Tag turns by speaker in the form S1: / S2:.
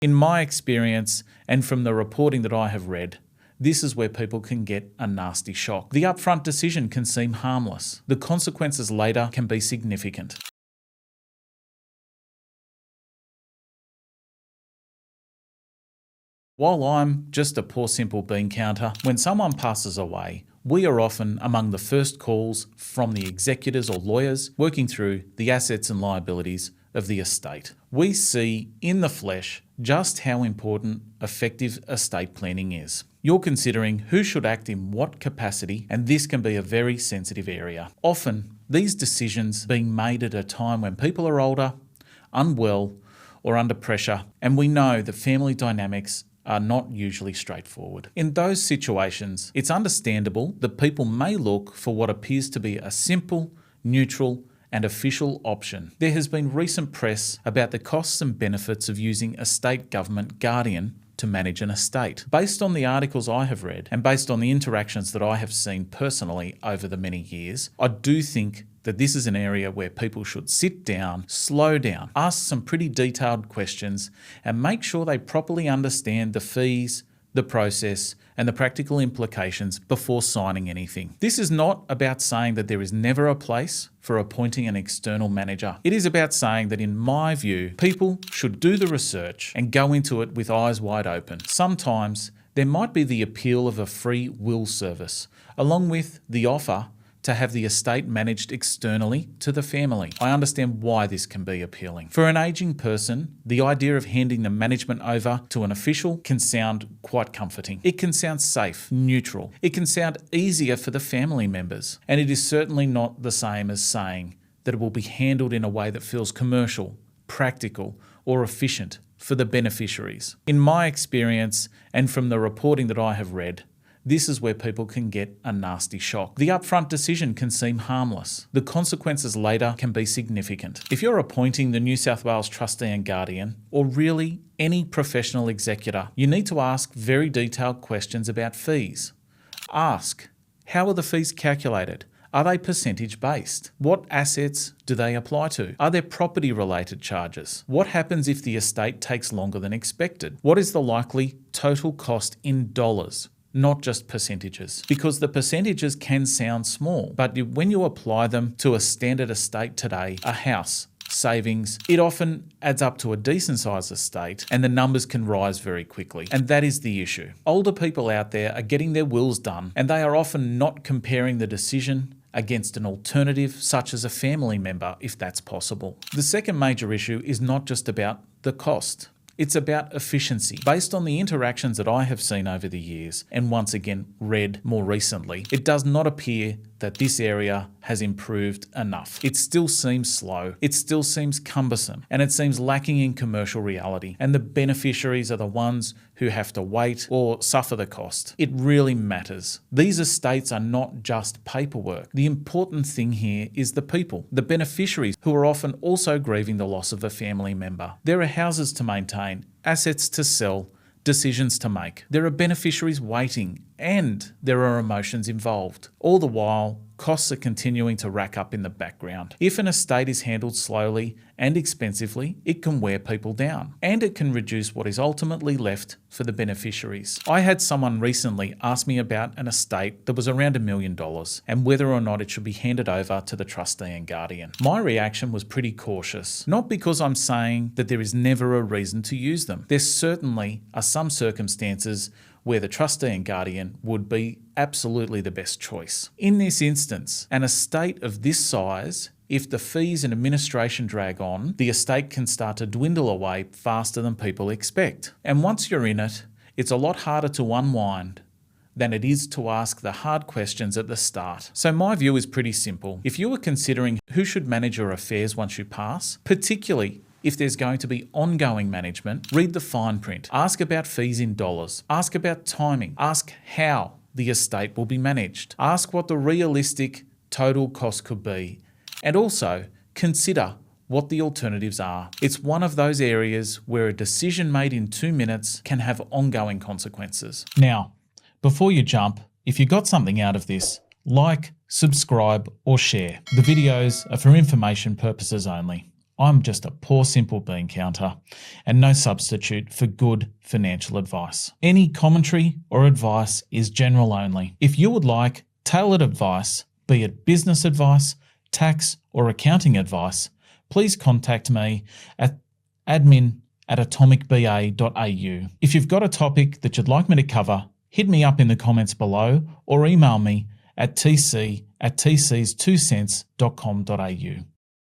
S1: In my experience, and from the reporting that I have read, this is where people can get a nasty shock. The upfront decision can seem harmless. The consequences later can be significant. While I'm just a poor simple bean counter, when someone passes away, we are often among the first calls from the executors or lawyers working through the assets and liabilities of the estate. We see in the flesh just how important effective estate planning is. You're considering who should act in what capacity, and this can be a very sensitive area. Often, these decisions being made at a time when people are older, unwell, or under pressure, and we know that family dynamics are not usually straightforward. In those situations, it's understandable that people may look for what appears to be a simple, neutral, and official option. There has been recent press about the costs and benefits of using a state government guardian to manage an estate. Based on the articles I have read and based on the interactions that I have seen personally over the many years, I do think that this is an area where people should sit down, slow down, ask some pretty detailed questions, and make sure they properly understand the fees, the process, and the practical implications before signing anything. This is not about saying that there is never a place for appointing an external manager. It is about saying that, in my view, people should do the research and go into it with eyes wide open. Sometimes there might be the appeal of a free will service, along with the offer to have the estate managed externally to the family. I understand why this can be appealing. For an aging person, the idea of handing the management over to an official can sound quite comforting. It can sound safe, neutral. It can sound easier for the family members. And it is certainly not the same as saying that it will be handled in a way that feels commercial, practical, or efficient for the beneficiaries. In my experience, and from the reporting that I have read, this is where people can get a nasty shock. The upfront decision can seem harmless. The consequences later can be significant. If you're appointing the New South Wales Trustee and Guardian, or really any professional executor, you need to ask very detailed questions about fees. Ask, how are the fees calculated? Are they percentage based? What assets do they apply to? Are there property related charges? What happens if the estate takes longer than expected? What is the likely total cost in dollars? Not just percentages, because the percentages can sound small, but when you apply them to a standard estate today, a house, savings, it often adds up to a decent sized estate, and the numbers can rise very quickly. And that is the issue. Older people out there are getting their wills done, and they are often not comparing the decision against an alternative such as a family member, if that's possible. The second major issue is not just about the cost. It's about efficiency. Based on the interactions that I have seen over the years, and once again read more recently, it does not appear that this area has improved enough. It still seems slow, it still seems cumbersome, and it seems lacking in commercial reality. And the beneficiaries are the ones who have to wait or suffer the cost. It really matters. These estates are not just paperwork. The important thing here is the people, the beneficiaries, who are often also grieving the loss of a family member. There are houses to maintain, assets to sell, decisions to make. There are beneficiaries waiting, and there are emotions involved. All the while, costs are continuing to rack up in the background. If an estate is handled slowly and expensively, it can wear people down, and it can reduce what is ultimately left for the beneficiaries. I had someone recently ask me about an estate that was around $1 million and whether or not it should be handed over to the trustee and guardian. My reaction was pretty cautious, not because I'm saying that there is never a reason to use them. There certainly are some circumstances where the trustee and guardian would be absolutely the best choice. In this instance, an estate of this size, if the fees and administration drag on, the estate can start to dwindle away faster than people expect. And once you're in it, it's a lot harder to unwind than it is to ask the hard questions at the start. So my view is pretty simple. If you are considering who should manage your affairs once you pass, particularly if there's going to be ongoing management, read the fine print. Ask about fees in dollars. Ask about timing. Ask how the estate will be managed. Ask what the realistic total cost could be. And also consider what the alternatives are. It's one of those areas where a decision made in 2 minutes can have ongoing consequences. Now, before you jump, if you got something out of this, like, subscribe, or share. The videos are for information purposes only. I'm just a poor simple bean counter and no substitute for good financial advice. Any commentary or advice is general only. If you would like tailored advice, be it business advice, tax or accounting advice, please contact me at admin@atomicba.au. If you've got a topic that you'd like me to cover, hit me up in the comments below or email me at tc@tcs2cents.com.au.